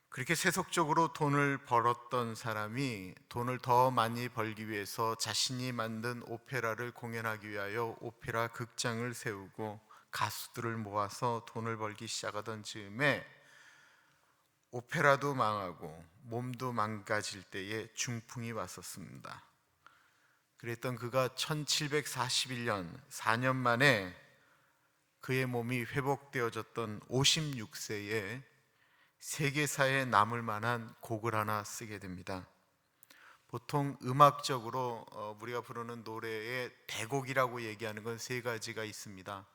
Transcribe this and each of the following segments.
그렇게 세속적으로 돈을 벌었던 사람이 돈을 더 많이 벌기 위해서 자신이 만든 오페라를 공연하기 위하여 오페라 극장을 세우고 가수들을 모아서 돈을 벌기 시작하던 즈음에 오페라도 망하고 몸도 망가질 때에 중풍이 왔었습니다. 그랬던 그가 1741년 4년 만에 그의 몸이 회복되어졌던 56세에 세계사에 남을 만한 곡을 하나 쓰게 됩니다. 보통 음악적으로 우리가 부르는 노래의 대곡이라고 얘기하는 건 세 가지가 있습니다.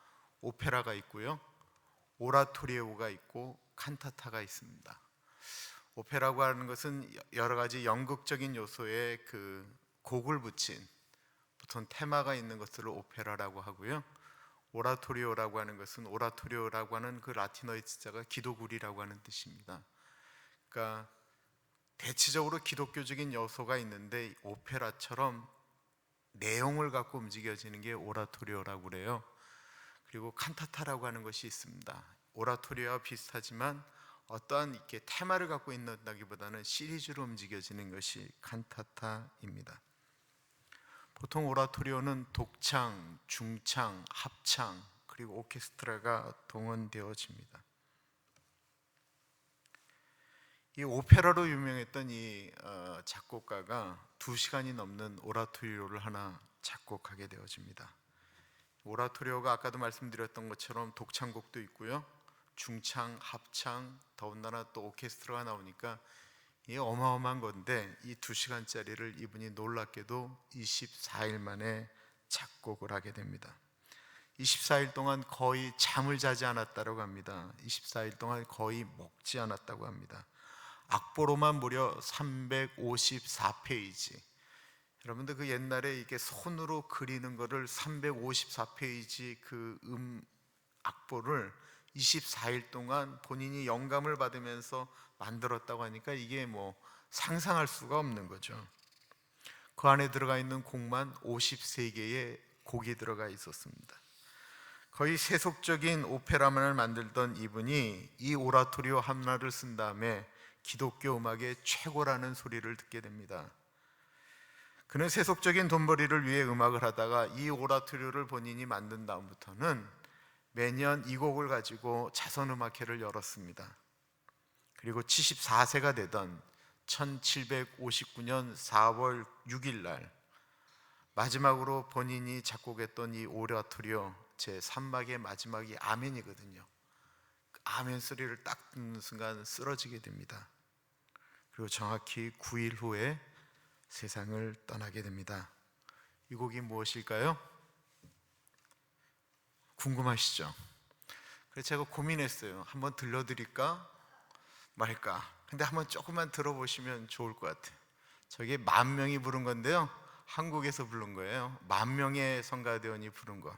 오페라가 있고요, 오라토리오가 있고 칸타타가 있습니다. 오페라고 하는 것은 여러 가지 연극적인 요소에 그 곡을 붙인 보통 테마가 있는 것들을 오페라라고 하고요, 오라토리오라고 하는 것은 오라토리오라고 하는 그 라틴어의 자가 기도굴이라고 하는 뜻입니다. 그러니까 대체적으로 기독교적인 요소가 있는데 오페라처럼 내용을 갖고 움직여지는 게 오라토리오라고 그래요. 그리고 칸타타라고 하는 것이 있습니다. 오라토리오와 비슷하지만 어떠한 이렇게 테마를 갖고 있는다기보다는 시리즈로 움직여지는 것이 칸타타입니다. 보통 오라토리오는 독창, 중창, 합창 그리고 오케스트라가 동원되어집니다. 이 오페라로 유명했던 이 작곡가가 2시간이 넘는 오라토리오를 하나 작곡하게 되어집니다. 오라토리오가 아까도 말씀드렸던 것처럼 독창곡도 있고요, 중창, 합창, 더군다나 또 오케스트라가 나오니까 이게 어마어마한 건데 이 2시간짜리를 이분이 놀랍게도 24일 만에 작곡을 하게 됩니다. 24일 동안 거의 잠을 자지 않았다고 합니다. 24일 동안 거의 먹지 않았다고 합니다. 악보로만 무려 354페이지. 여러분들 그 옛날에 이게 손으로 그리는 거를 354페이지 그 악보를 24일 동안 본인이 영감을 받으면서 만들었다고 하니까 이게 뭐 상상할 수가 없는 거죠. 그 안에 들어가 있는 곡만 53개의 곡이 들어가 있었습니다. 거의 세속적인 오페라만을 만들던 이분이 이 오라토리오 하나를 쓴 다음에 기독교 음악의 최고라는 소리를 듣게 됩니다. 그는 세속적인 돈벌이를 위해 음악을 하다가 이 오라토리오를 본인이 만든 다음부터는 매년 이 곡을 가지고 자선음악회를 열었습니다. 그리고 74세가 되던 1759년 4월 6일 날 마지막으로 본인이 작곡했던 이 오라토리오 제3막의 마지막이 아멘이거든요. 그 아멘 소리를 딱 듣는 순간 쓰러지게 됩니다. 그리고 정확히 9일 후에 세상을 떠나게 됩니다. 이 곡이 무엇일까요? 궁금하시죠? 그래서 제가 고민했어요. 한번 들려드릴까 말까. 근데 한번 조금만 들어보시면 좋을 것 같아요. 저게 10,000명이 부른 건데요, 한국에서 부른 거예요. 10,000명의 성가대원이 부른 거.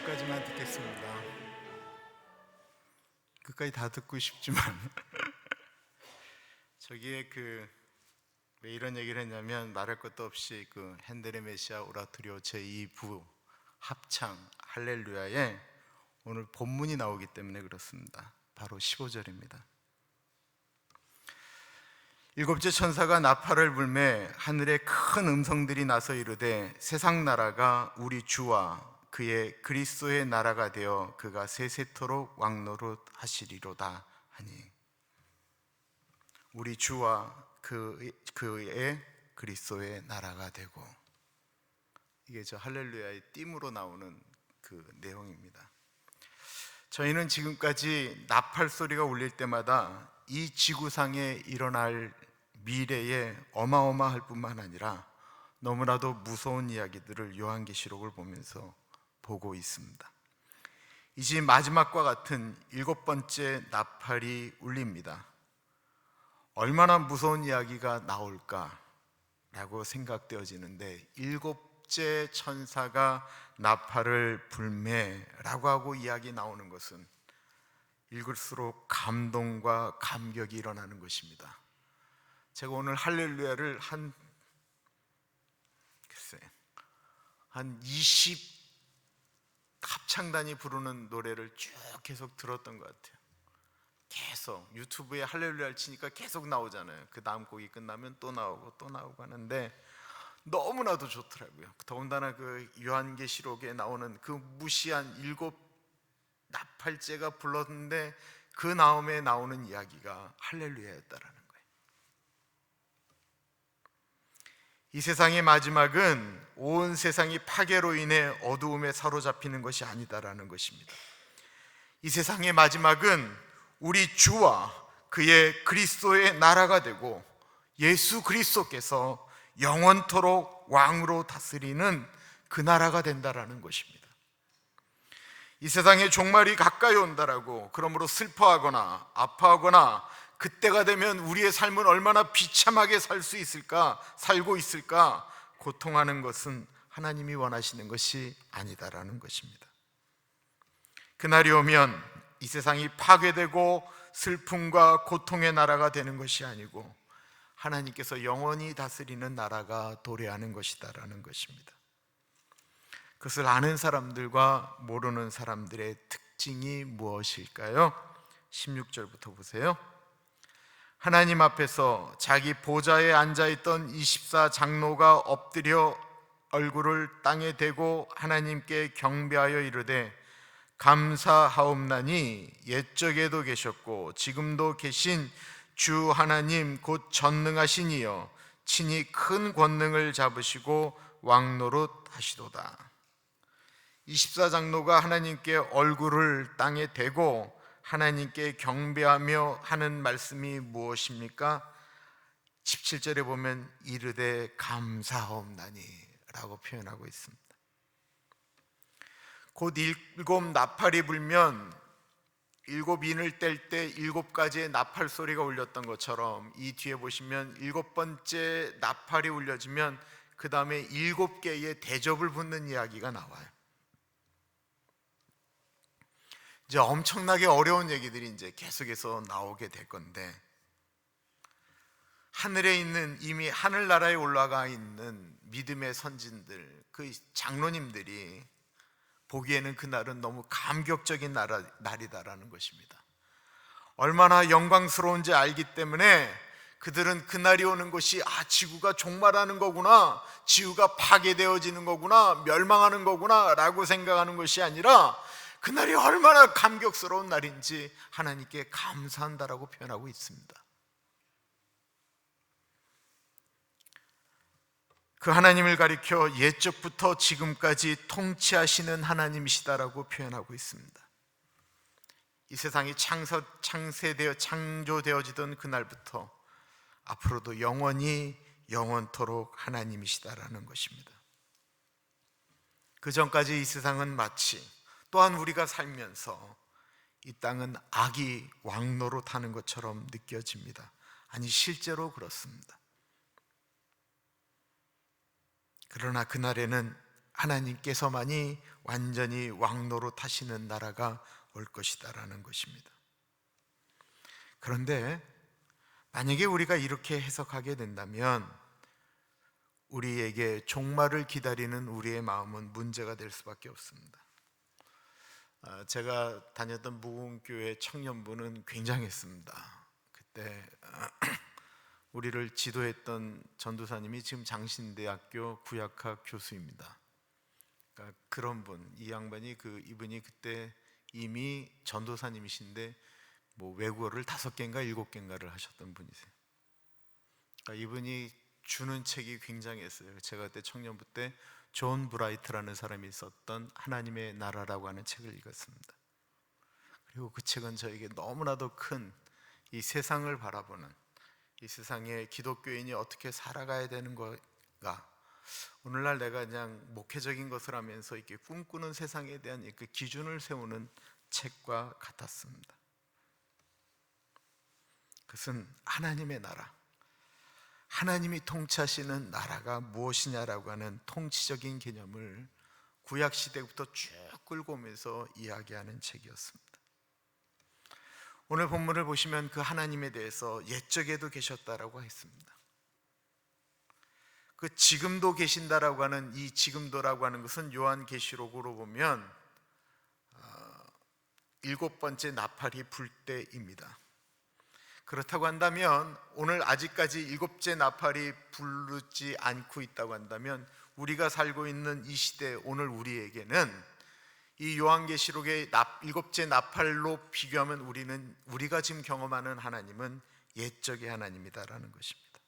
여기까지만 듣겠습니다. 끝까지 다 듣고 싶지만 저기에 왜 이런 얘기를 했냐면, 말할 것도 없이 핸델의 메시아 오라토리오 제2부 합창 할렐루야에 오늘 본문이 나오기 때문에 그렇습니다. 바로 15절입니다. 일곱째 천사가 나팔을 불매 하늘에 큰 음성들이 나서 이르되 세상 나라가 우리 주와 그의 그리스도의 나라가 되어 그가 세세토록 왕노릇 하시리로다 하니, 우리 주와 그의 그리스도의 나라가 되고, 이게 저 할렐루야의 띠으로 나오는 그 내용입니다. 저희는 지금까지 나팔 소리가 울릴 때마다 이 지구상에 일어날 미래에 어마어마할 뿐만 아니라 너무나도 무서운 이야기들을 요한계시록을 보면서 보고 있습니다. 이제 마지막과 같은 7번째 나팔이 울립니다. 얼마나 무서운 이야기가 나올까라고 생각되어지는데, 7째 천사가 나팔을 불매라고 하고 이야기 나오는 것은 읽을수록 감동과 감격이 일어나는 것입니다. 제가 오늘 할렐루야를 한 20 합창단이 부르는 노래를 쭉 계속 들었던 것 같아요. 계속 유튜브에 할렐루야를 치니까 계속 나오잖아요. 그 다음 곡이 끝나면 또 나오고 또 나오고 하는데 너무나도 좋더라고요. 더군다나 그 요한계시록에 나오는 그 무시한 7 나팔째가 불렀는데 그 다음에 나오는 이야기가 할렐루야였다라는 거예요. 이 세상의 마지막은 온 세상이 파괴로 인해 어두움에 사로잡히는 것이 아니다라는 것입니다. 이 세상의 마지막은 우리 주와 그의 그리스도의 나라가 되고 예수 그리스도께서 영원토록 왕으로 다스리는 그 나라가 된다라는 것입니다. 이 세상의 종말이 가까이 온다라고, 그러므로 슬퍼하거나 아파하거나 그때가 되면 우리의 삶은 얼마나 비참하게 살고 있을까 고통하는 것은 하나님이 원하시는 것이 아니다라는 것입니다. 그날이 오면 이 세상이 파괴되고 슬픔과 고통의 나라가 되는 것이 아니고 하나님께서 영원히 다스리는 나라가 도래하는 것이다라는 것입니다. 그것을 아는 사람들과 모르는 사람들의 특징이 무엇일까요? 16절부터 보세요. 하나님 앞에서 자기 보좌에 앉아있던 24장로가 엎드려 얼굴을 땅에 대고 하나님께 경배하여 이르되, 감사하옵나니 옛적에도 계셨고 지금도 계신 주 하나님 곧 전능하신 이여, 친히 큰 권능을 잡으시고 왕노릇 하시도다. 24장로가 하나님께 얼굴을 땅에 대고 하나님께 경배하며 하는 말씀이 무엇입니까? 17절에 보면 이르되 감사하옵나니 라고 표현하고 있습니다. 곧 7 나팔이 불면 7인을 뗄 때 7가지의 나팔 소리가 울렸던 것처럼, 이 뒤에 보시면 7번째 나팔이 울려지면 그 다음에 7개의 대접을 붙는 이야기가 나와요. 이제 엄청나게 어려운 얘기들이 이제 계속해서 나오게 될 건데, 하늘에 있는, 이미 하늘나라에 올라가 있는 믿음의 선진들, 그 장로님들이 보기에는 그날은 너무 감격적인 날이다라는 것입니다. 얼마나 영광스러운지 알기 때문에 그들은 그날이 오는 것이 지구가 종말하는 거구나, 지구가 파괴되어지는 거구나, 멸망하는 거구나 라고 생각하는 것이 아니라 그날이 얼마나 감격스러운 날인지 하나님께 감사한다라고 표현하고 있습니다. 그 하나님을 가리켜 옛적부터 지금까지 통치하시는 하나님이시다라고 표현하고 있습니다. 이 세상이 창조되어지던 그날부터 앞으로도 영원토록 하나님이시다라는 것입니다. 그 전까지 이 세상은 마치, 또한 우리가 살면서 이 땅은 악이 왕노릇하는 것처럼 느껴집니다. 아니, 실제로 그렇습니다. 그러나 그날에는 하나님께서만이 완전히 왕노릇하시는 나라가 올 것이다라는 것입니다. 그런데 만약에 우리가 이렇게 해석하게 된다면 우리에게 종말을 기다리는 우리의 마음은 문제가 될 수밖에 없습니다. 제가 다녔던 무궁교회 청년부는 굉장했습니다. 그때 우리를 지도했던 전도사님이 지금 장신대학교 구약학 교수입니다. 그러니까 그런 분, 이 양반이 이분이 그때 이미 전도사님이신데 뭐 외국어를 5개인가 7개인가를 하셨던 분이세요. 그러니까 이분이 주는 책이 굉장했어요. 제가 그때 청년부 때 존 브라이트라는 사람이 썼던 하나님의 나라라고 하는 책을 읽었습니다. 그리고 그 책은 저에게 너무나도 큰 이 세상을 바라보는, 이 세상에 기독교인이 어떻게 살아가야 되는 거가, 오늘날 내가 그냥 목회적인 것을 하면서 이렇게 꿈꾸는 세상에 대한 그 기준을 세우는 책과 같았습니다. 그것은 하나님의 나라, 하나님이 통치하시는 나라가 무엇이냐라고 하는 통치적인 개념을 구약시대부터 쭉 끌고 오면서 이야기하는 책이었습니다. 오늘 본문을 보시면 그 하나님에 대해서 옛적에도 계셨다라고 했습니다. 그 지금도 계신다라고 하는 이 지금도라고 하는 것은 요한계시록으로 보면 7번째 나팔이 불 때입니다. 그렇다고 한다면 오늘 아직까지 7째 나팔이 부르지 않고 있다고 한다면 우리가 살고 있는 이 시대, 오늘 우리에게는 이 요한계시록의 7째 나팔로 비교하면 우리가 지금 경험하는 하나님은 옛적의 하나님이다라는 것입니다.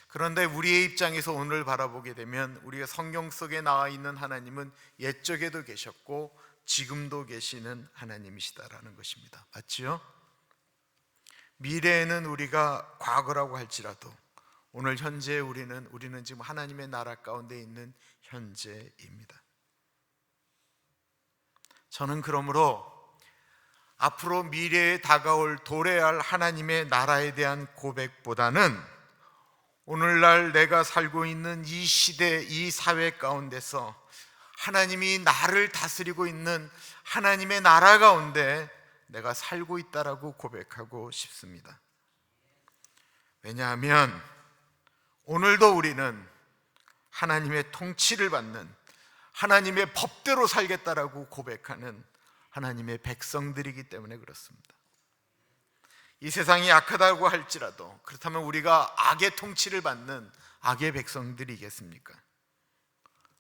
그런데 우리의 입장에서 오늘 바라보게 되면 우리가 성경 속에 나와 있는 하나님은 옛적에도 계셨고 지금도 계시는 하나님이시다라는 것입니다. 맞지요? 미래에는 우리가 과거라고 할지라도 오늘 현재 우리는 지금 하나님의 나라 가운데 있는 현재입니다. 저는 그러므로 앞으로 미래에 다가올 도래할 하나님의 나라에 대한 고백보다는 오늘날 내가 살고 있는 이 시대, 이 사회 가운데서 하나님이 나를 다스리고 있는 하나님의 나라 가운데 내가 살고 있다라고 고백하고 싶습니다. 왜냐하면 오늘도 우리는 하나님의 통치를 받는, 하나님의 법대로 살겠다라고 고백하는 하나님의 백성들이기 때문에 그렇습니다. 이 세상이 악하다고 할지라도 그렇다면 우리가 악의 통치를 받는 악의 백성들이겠습니까?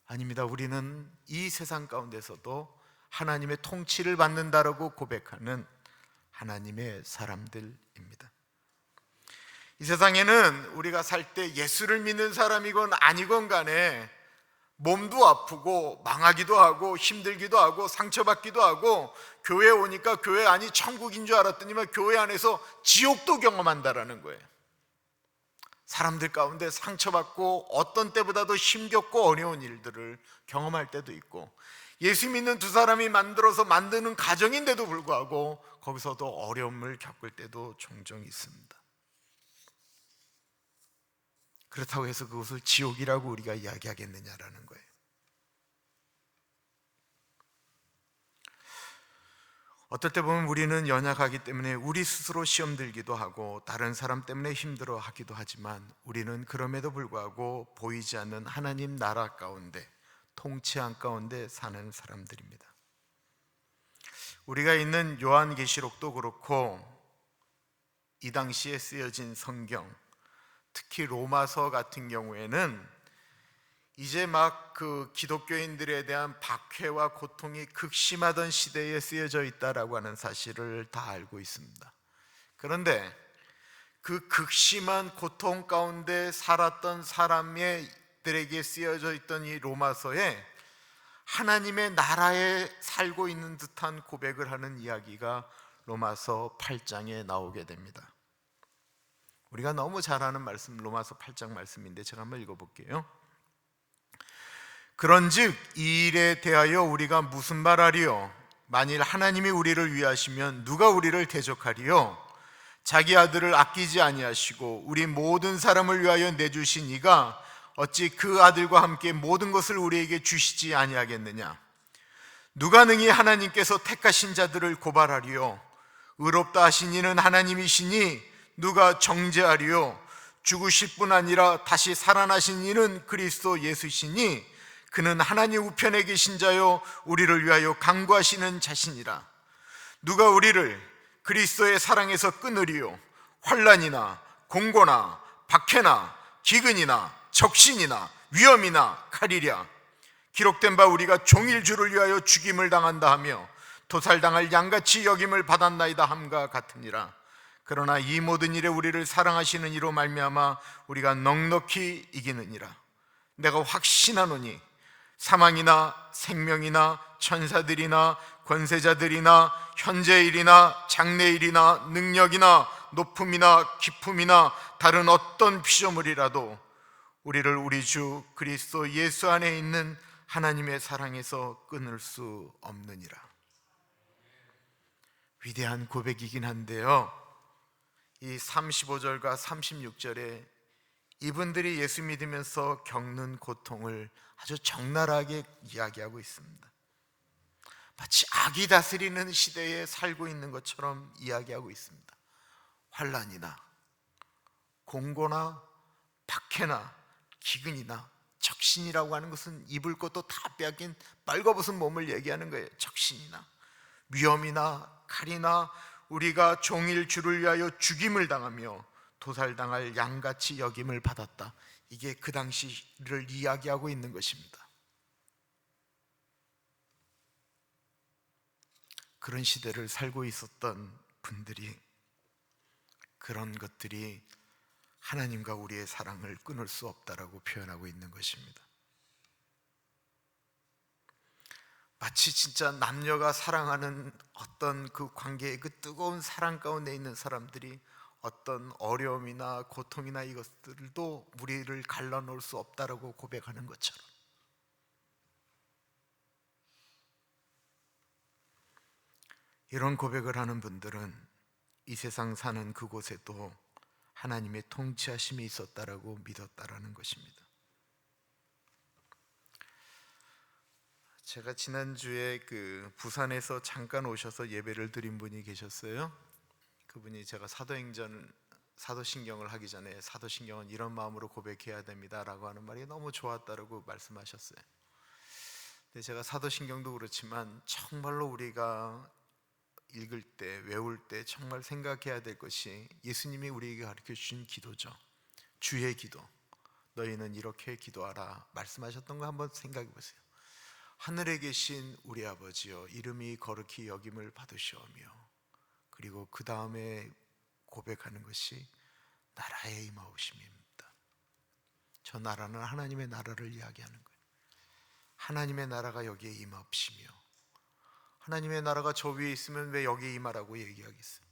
아닙니다. 우리는 이 세상 가운데서도 하나님의 통치를 받는다라고 고백하는 하나님의 사람들입니다. 이 세상에는 우리가 살 때 예수를 믿는 사람이건 아니건 간에 몸도 아프고 망하기도 하고 힘들기도 하고 상처받기도 하고 교회에 오니까 교회 안이 천국인 줄 알았더니만 교회 안에서 지옥도 경험한다라는 거예요. 사람들 가운데 상처받고 어떤 때보다도 힘겹고 어려운 일들을 경험할 때도 있고, 예수 믿는 두 사람이 만드는 가정인데도 불구하고 거기서도 어려움을 겪을 때도 종종 있습니다. 그렇다고 해서 그것을 지옥이라고 우리가 이야기하겠느냐라는 거예요. 어떨 때 보면 우리는 연약하기 때문에 우리 스스로 시험 들기도 하고 다른 사람 때문에 힘들어 하기도 하지만 우리는 그럼에도 불구하고 보이지 않는 하나님 나라 가운데, 통치한 가운데 사는 사람들입니다. 우리가 있는 요한계시록도 그렇고 이 당시에 쓰여진 성경, 특히 로마서 같은 경우에는 이제 막 그 기독교인들에 대한 박해와 고통이 극심하던 시대에 쓰여져 있다라고 하는 사실을 다 알고 있습니다. 그런데 그 극심한 고통 가운데 살았던 사람들에게 쓰여져 있던 이 로마서에 하나님의 나라에 살고 있는 듯한 고백을 하는 이야기가 로마서 8장에 나오게 됩니다. 우리가 너무 잘 아는 말씀, 로마서 8장 말씀인데 제가 한번 읽어볼게요. 그런즉 이 일에 대하여 우리가 무슨 말하리요? 만일 하나님이 우리를 위하시면 누가 우리를 대적하리요? 자기 아들을 아끼지 아니하시고 우리 모든 사람을 위하여 내주신 이가 어찌 그 아들과 함께 모든 것을 우리에게 주시지 아니하겠느냐? 누가 능히 하나님께서 택하신 자들을 고발하리요? 의롭다 하신 이는 하나님이시니 누가 정죄하리요? 죽으실 뿐 아니라 다시 살아나신 이는 그리스도 예수시니 그는 하나님 우편에 계신 자요 우리를 위하여 간구하시는 자시니라. 누가 우리를 그리스도의 사랑에서 끊으리요? 환난이나 공고나 박해나 기근이나 적신이나 위험이나 칼이랴. 기록된 바 우리가 종일 주를 위하여 죽임을 당한다 하며 도살당할 양같이 여김을 받았나이다 함과 같으니라. 그러나 이 모든 일에 우리를 사랑하시는 이로 말미암아 우리가 넉넉히 이기느니라. 내가 확신하노니 사망이나 생명이나 천사들이나 권세자들이나 현재일이나 장래일이나 능력이나 높음이나 깊음이나 다른 어떤 피조물이라도 우리를 우리 주 그리스도 예수 안에 있는 하나님의 사랑에서 끊을 수 없느니라. 위대한 고백이긴 한데요, 이 35절과 36절에 이분들이 예수 믿으면서 겪는 고통을 아주 적나라하게 이야기하고 있습니다. 마치 악이 다스리는 시대에 살고 있는 것처럼 이야기하고 있습니다. 환난이나 공고나 박해나 기근이나 적신이라고 하는 것은 입을 것도 다 빼앗긴 빨가벗은 몸을 얘기하는 거예요. 적신이나 위험이나 칼이나 우리가 종일 주를 위하여 죽임을 당하며 도살당할 양같이 여김을 받았다. 이게 그 당시를 이야기하고 있는 것입니다. 그런 시대를 살고 있었던 분들이 그런 것들이 하나님과 우리의 사랑을 끊을 수 없다라고 표현하고 있는 것입니다. 마치 진짜 남녀가 사랑하는 어떤 그 관계의 그 뜨거운 사랑 가운데 있는 사람들이 어떤 어려움이나 고통이나 이것들도 우리를 갈라놓을 수 없다라고 고백하는 것처럼, 이런 고백을 하는 분들은 이 세상 사는 그곳에도 하나님의 통치하심이 있었다라고 믿었다라는 것입니다. 제가 지난주에 부산에서 잠깐 오셔서 예배를 드린 분이 계셨어요. 그분이 제가 사도신경을 하기 전에 사도신경은 이런 마음으로 고백해야 됩니다라고 하는 말이 너무 좋았다라고 말씀하셨어요. 근데 제가 사도신경도 그렇지만 정말로 우리가 읽을 때, 외울 때 정말 생각해야 될 것이 예수님이 우리에게 가르쳐 주신 기도죠. 주의 기도, 너희는 이렇게 기도하라 말씀하셨던 거 한번 생각해 보세요. 하늘에 계신 우리 아버지여, 이름이 거룩히 여김을 받으시오며, 그리고 그 다음에 고백하는 것이 나라의 임하오심입니다. 저 나라는 하나님의 나라를 이야기하는 거예요. 하나님의 나라가 여기에 임하옵시며, 하나님의 나라가 저 위에 있으면 왜 여기에 임하라고 얘기하겠어요?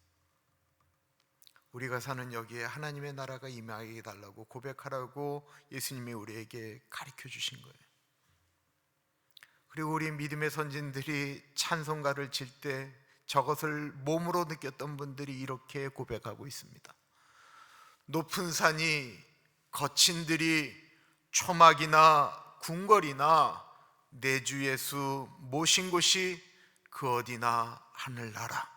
우리가 사는 여기에 하나님의 나라가 임하게 해달라고 고백하라고 예수님이 우리에게 가르쳐 주신 거예요. 그리고 우리 믿음의 선진들이 찬송가를 칠 때 저것을 몸으로 느꼈던 분들이 이렇게 고백하고 있습니다. 높은 산이 거친 들이 초막이나 궁궐이나 내 주 예수 모신 곳이 그 어디나 하늘나라.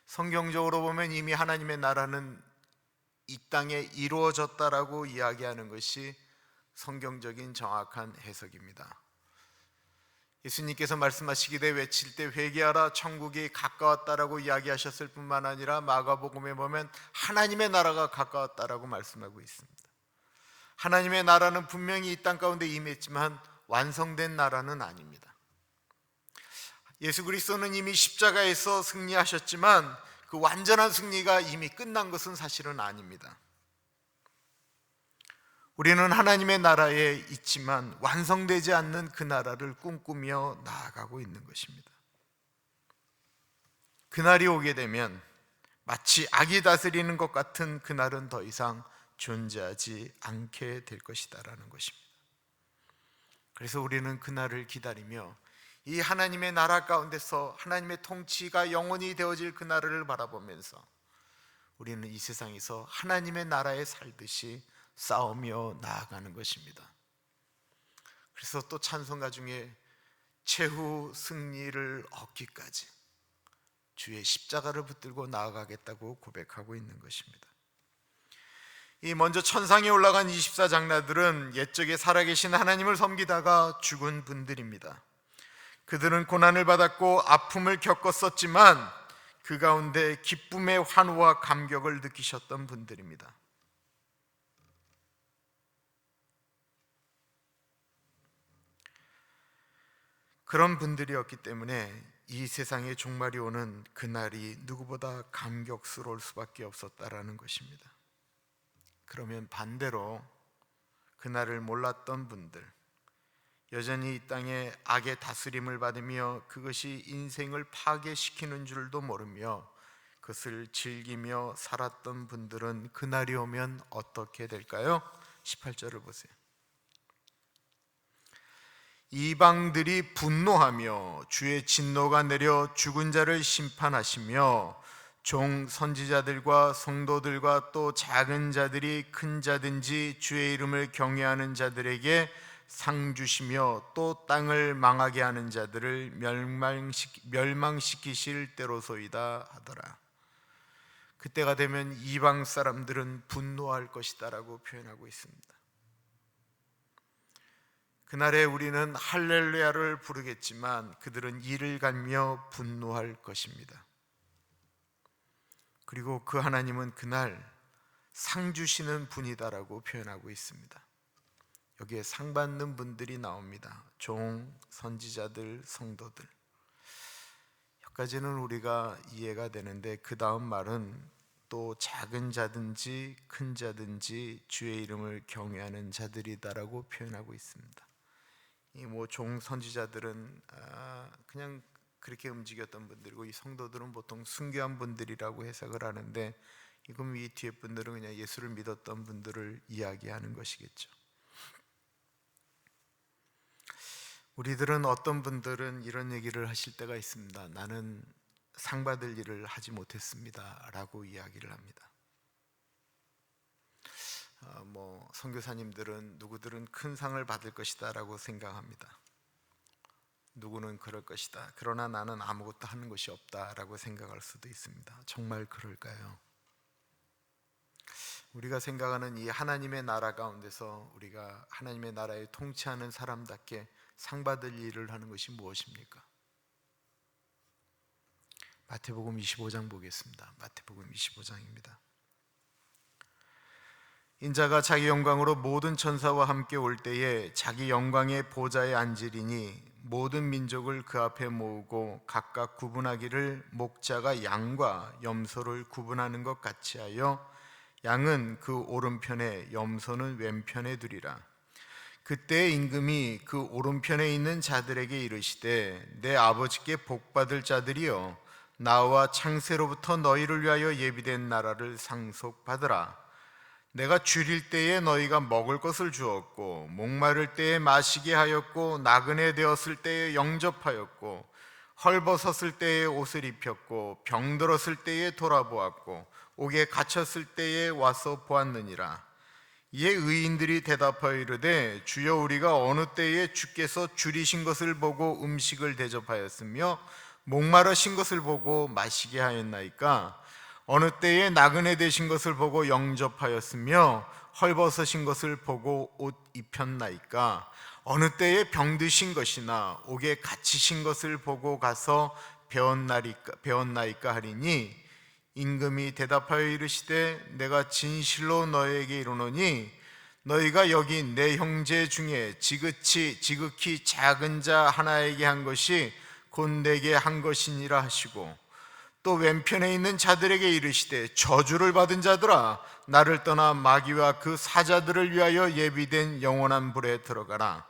성경적으로 보면 이미 하나님의 나라는 이 땅에 이루어졌다라고 이야기하는 것이 성경적인 정확한 해석입니다. 예수님께서 말씀하시기를 외칠 때 회개하라 천국이 가까웠다라고 이야기하셨을 뿐만 아니라 마가복음에 보면 하나님의 나라가 가까웠다라고 말씀하고 있습니다. 하나님의 나라는 분명히 이 땅 가운데 임했지만 완성된 나라는 아닙니다. 예수 그리스도는 이미 십자가에서 승리하셨지만 그 완전한 승리가 이미 끝난 것은 사실은 아닙니다. 우리는 하나님의 나라에 있지만 완성되지 않는 그 나라를 꿈꾸며 나아가고 있는 것입니다. 그날이 오게 되면 마치 악이 다스리는 것 같은 그날은 더 이상 존재하지 않게 될 것이다라는 것입니다. 그래서 우리는 그날을 기다리며 이 하나님의 나라 가운데서 하나님의 통치가 영원히 되어질 그날을 바라보면서 우리는 이 세상에서 하나님의 나라에 살듯이 싸우며 나아가는 것입니다. 그래서 또 찬송가 중에 최후 승리를 얻기까지 주의 십자가를 붙들고 나아가겠다고 고백하고 있는 것입니다. 이 먼저 천상에 올라간 24장라들은 옛적에 살아계신 하나님을 섬기다가 죽은 분들입니다. 그들은 고난을 받았고 아픔을 겪었었지만 그 가운데 기쁨의 환호와 감격을 느끼셨던 분들입니다. 그런 분들이었기 때문에 이 세상의 종말이 오는 그날이 누구보다 감격스러울 수밖에 없었다라는 것입니다. 그러면 반대로 그날을 몰랐던 분들, 여전히 이 땅에 악의 다스림을 받으며 그것이 인생을 파괴시키는 줄도 모르며 그것을 즐기며 살았던 분들은 그날이 오면 어떻게 될까요? 18절을 보세요. 이방들이 분노하며 주의 진노가 내려 죽은 자를 심판하시며 종 선지자들과 성도들과 또 작은 자들이 큰 자든지 주의 이름을 경외하는 자들에게 상 주시며 또 땅을 망하게 하는 자들을 멸망시키실 때로소이다 하더라. 그때가 되면 이방 사람들은 분노할 것이다 라고 표현하고 있습니다. 그날에 우리는 할렐루야를 부르겠지만 그들은 이를 갈며 분노할 것입니다. 그리고 그 하나님은 그날 상 주시는 분이다라고 표현하고 있습니다. 여기에 상 받는 분들이 나옵니다. 종, 선지자들, 성도들. 여기까지는 우리가 이해가 되는데 그 다음 말은 또 작은 자든지 큰 자든지 주의 이름을 경외하는 자들이다라고 표현하고 있습니다. 이 종 선지자들은 그냥 그렇게 움직였던 분들이고 이 성도들은 보통 순교한 분들이라고 해석을 하는데 그럼 이 뒤에 분들은 그냥 예수를 믿었던 분들을 이야기하는 것이겠죠. 우리들은 어떤 분들은 이런 얘기를 하실 때가 있습니다. 나는 상 받을 일을 하지 못했습니다 라고 이야기를 합니다. 선교사님들은 누구들은 큰 상을 받을 것이다 라고 생각합니다. 누구는 그럴 것이다. 그러나 나는 아무것도 하는 것이 없다 라고 생각할 수도 있습니다. 정말 그럴까요? 우리가 생각하는 이 하나님의 나라 가운데서 우리가 하나님의 나라에 통치하는 사람답게 상 받을 일을 하는 것이 무엇입니까? 마태복음 25장 보겠습니다. 마태복음 25장입니다. 인자가 자기 영광으로 모든 천사와 함께 올 때에 자기 영광의 보좌에 앉으리니 모든 민족을 그 앞에 모으고 각각 구분하기를 목자가 양과 염소를 구분하는 것 같이 하여 양은 그 오른편에 염소는 왼편에 두리라. 그때 임금이 그 오른편에 있는 자들에게 이르시되 내 아버지께 복받을 자들이여 나와 창세로부터 너희를 위하여 예비된 나라를 상속받으라. 내가 줄일 때에 너희가 먹을 것을 주었고 목마를 때에 마시게 하였고 나그네 되었을 때에 영접하였고 헐벗었을 때에 옷을 입혔고 병들었을 때에 돌아보았고 옥에 갇혔을 때에 와서 보았느니라. 이에 의인들이 대답하여 이르되 주여 우리가 어느 때에 주께서 줄이신 것을 보고 음식을 대접하였으며 목마르신 것을 보고 마시게 하였나이까? 어느 때에 나그네 되신 것을 보고 영접하였으며 헐벗으신 것을 보고 옷 입혔나이까? 어느 때에 병드신 것이나 옥에 갇히신 것을 보고 가서 배웠나이까 하리니 임금이 대답하여 이르시되 내가 진실로 너희에게 이르노니 너희가 여기 내 형제 중에 지극히 작은 자 하나에게 한 것이 곧 내게 한 것이니라 하시고 또 왼편에 있는 자들에게 이르시되 저주를 받은 자들아 나를 떠나 마귀와 그 사자들을 위하여 예비된 영원한 불에 들어가라.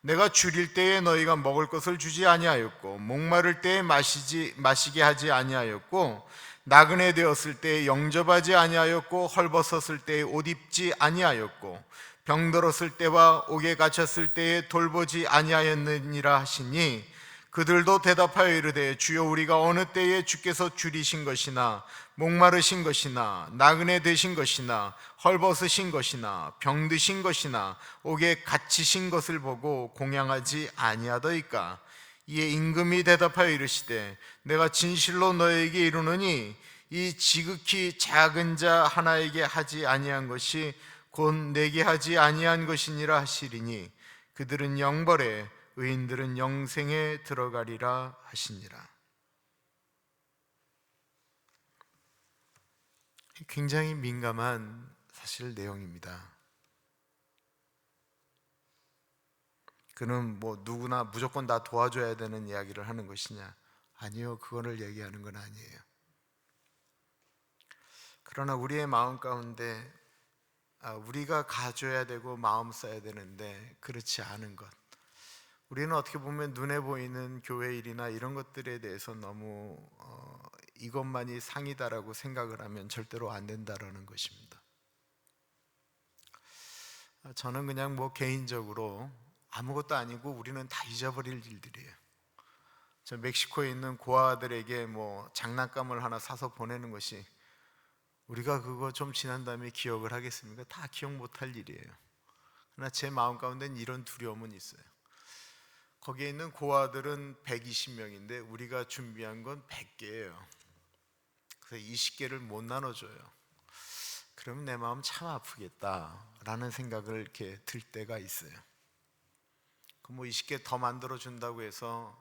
내가 줄일 때에 너희가 먹을 것을 주지 아니하였고 목마를 때에 마시게 하지 아니하였고 나그네 되었을 때에 영접하지 아니하였고 헐벗었을 때에 옷 입지 아니하였고 병들었을 때와 옥에 갇혔을 때에 돌보지 아니하였느니라 하시니 그들도 대답하여 이르되 주여 우리가 어느 때에 주께서 줄이신 것이나 목마르신 것이나 나그네 되신 것이나 헐벗으신 것이나 병드신 것이나 옥에 갇히신 것을 보고 공양하지 아니하더이까. 이에 임금이 대답하여 이르시되 내가 진실로 너에게 이르노니 이 지극히 작은 자 하나에게 하지 아니한 것이 곧 내게 하지 아니한 것이니라 하시리니 그들은 영벌에 의인들은 영생에 들어가리라 하시니라. 굉장히 민감한 사실 내용입니다. 그는 뭐 누구나 무조건 다 도와줘야 되는 이야기를 하는 것이냐? 아니요, 그거를 얘기하는 건 아니에요. 그러나 우리의 마음 가운데 우리가 가져야 되고 마음 써야 되는데 그렇지 않은 것, 우리는 어떻게 보면 눈에 보이는 교회 일이나 이런 것들에 대해서 너무 이것만이 상이다라고 생각을 하면 절대로 안 된다라는 것입니다. 저는 그냥 뭐 개인적으로 아무것도 아니고 우리는 다 잊어버릴 일들이에요. 저 멕시코에 있는 고아들에게 뭐 장난감을 하나 사서 보내는 것이 우리가 그거 좀 지난 다음에 기억을 하겠습니까? 다 기억 못할 일이에요. 그러나 제 마음 가운데는 이런 두려움은 있어요. 거기에 있는 고아들은 120명인데 우리가 준비한 건 100개예요. 그래서 20개를 못 나눠줘요. 그러면 내 마음 참 아프겠다라는 생각을 이렇게 들 때가 있어요. 뭐 20개 더 만들어 준다고 해서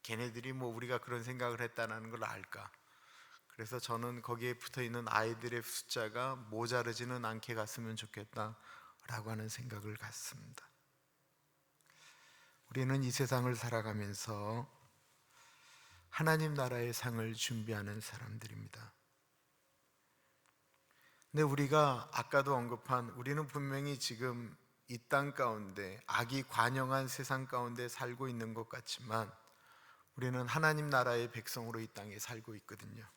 걔네들이 뭐 우리가 그런 생각을 했다는 걸 알까? 그래서 저는 거기에 붙어 있는 아이들의 숫자가 모자르지는 않게 갔으면 좋겠다라고 하는 생각을 갖습니다. 우리는 이 세상을 살아가면서 하나님 나라의 상을 준비하는 사람들입니다. 근데 우리가 아까도 언급한 우리는 분명히 지금 이 땅 가운데 악이 관영한 세상 가운데 살고 있는 것 같지만 우리는 하나님 나라의 백성으로 이 땅에 살고 있거든요.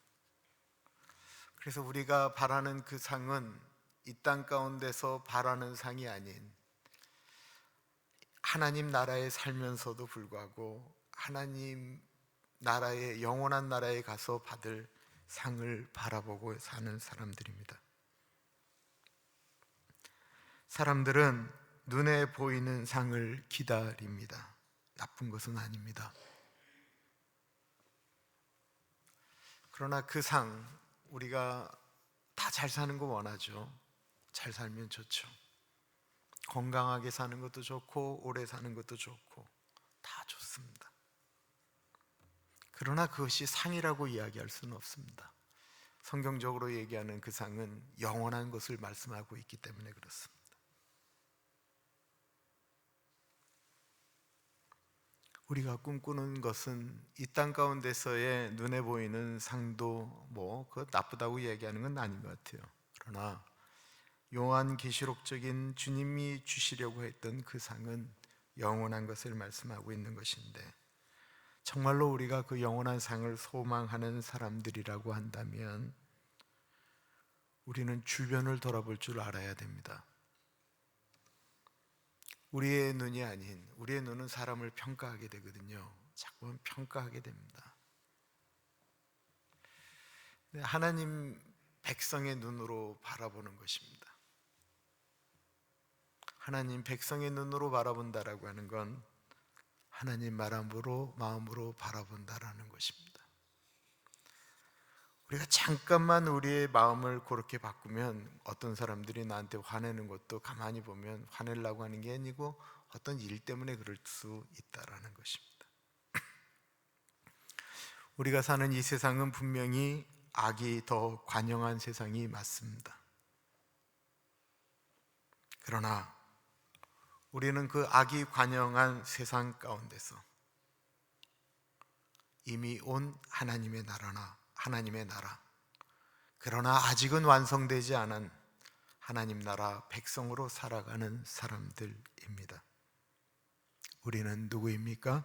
그래서 우리가 바라는 그 상은 이 땅 가운데서 바라는 상이 아닌 하나님 나라에 살면서도 불구하고 하나님 나라의 영원한 나라에 가서 받을 상을 바라보고 사는 사람들입니다. 사람들은 눈에 보이는 상을 기다립니다. 나쁜 것은 아닙니다. 그러나 그 상, 우리가 다 잘 사는 거 원하죠. 잘 살면 좋죠. 건강하게 사는 것도 좋고 오래 사는 것도 좋고 다 좋습니다. 그러나 그것이 상이라고 이야기할 수는 없습니다. 성경적으로 얘기하는 그 상은 영원한 것을 말씀하고 있기 때문에 그렇습니다. 우리가 꿈꾸는 것은 이 땅 가운데서의 눈에 보이는 상도 뭐 그 나쁘다고 얘기하는 건 아닌 것 같아요. 그러나 요한계시록적인 주님이 주시려고 했던 그 상은 영원한 것을 말씀하고 있는 것인데 정말로 우리가 그 영원한 상을 소망하는 사람들이라고 한다면 우리는 주변을 돌아볼 줄 알아야 됩니다. 우리의 눈이 아닌 우리의 눈은 사람을 평가하게 되거든요. 자꾸 평가하게 됩니다. 하나님 백성의 눈으로 바라보는 것입니다. 하나님 백성의 눈으로 바라본다라고 하는 건 하나님 마음으로 바라본다라는 것입니다. 우리가 잠깐만 우리의 마음을 그렇게 바꾸면 어떤 사람들이 나한테 화내는 것도 가만히 보면 화내려고 하는 게 아니고 어떤 일 때문에 그럴 수 있다라는 것입니다. 우리가 사는 이 세상은 분명히 악이 더 관영한 세상이 맞습니다. 그러나 우리는 그 악이 관영한 세상 가운데서 이미 온 하나님의 나라, 그러나 아직은 완성되지 않은 하나님 나라 백성으로 살아가는 사람들입니다. 우리는 누구입니까?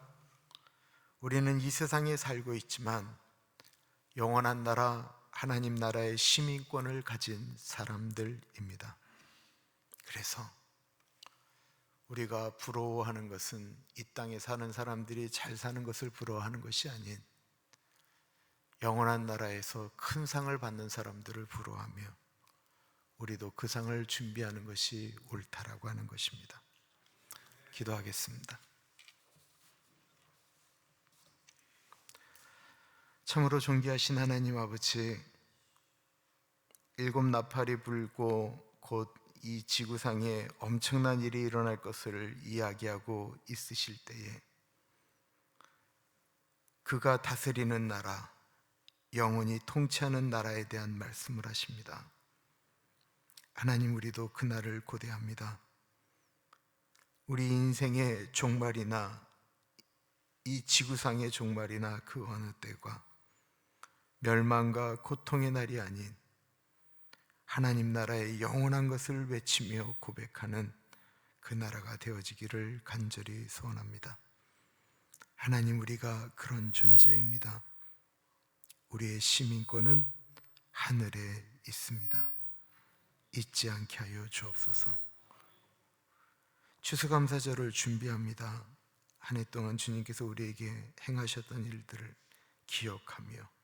우리는 이 세상에 살고 있지만 영원한 나라 하나님 나라의 시민권을 가진 사람들입니다. 그래서 우리가 부러워하는 것은 이 땅에 사는 사람들이 잘 사는 것을 부러워하는 것이 아닌 영원한 나라에서 큰 상을 받는 사람들을 부러워하며 우리도 그 상을 준비하는 것이 옳다라고 하는 것입니다. 기도하겠습니다. 참으로 존귀하신 하나님 아버지, 일곱 나팔이 불고 곧 이 지구상에 엄청난 일이 일어날 것을 이야기하고 있으실 때에 그가 다스리는 나라, 영원히 통치하는 나라에 대한 말씀을 하십니다. 하나님, 우리도 그날을 고대합니다. 우리 인생의 종말이나 이 지구상의 종말이나 그 어느 때가 멸망과 고통의 날이 아닌 하나님 나라의 영원한 것을 외치며 고백하는 그 나라가 되어지기를 간절히 소원합니다. 하나님, 우리가 그런 존재입니다. 우리의 시민권은 하늘에 있습니다. 잊지 않게 하여 주옵소서. 추수감사절을 준비합니다. 한 해 동안 주님께서 우리에게 행하셨던 일들을 기억하며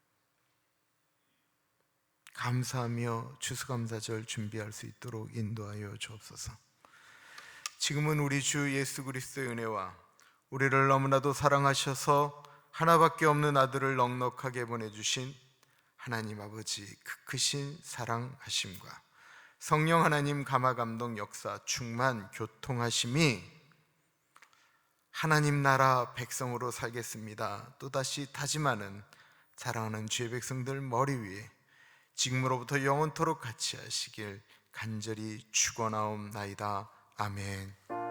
감사하며 추수감사절 준비할 수 있도록 인도하여 주옵소서. 지금은 우리 주 예수 그리스도의 은혜와 우리를 너무나도 사랑하셔서 하나밖에 없는 아들을 넉넉하게 보내주신 하나님 아버지 그 크신 사랑하심과 성령 하나님 감화감동 역사 충만 교통하심이 하나님 나라 백성으로 살겠습니다 또다시 다짐하는 사랑하는 주의 백성들 머리 위에 지금으로부터 영원토록 같이 하시길 간절히 축원하옵나이다. 아멘.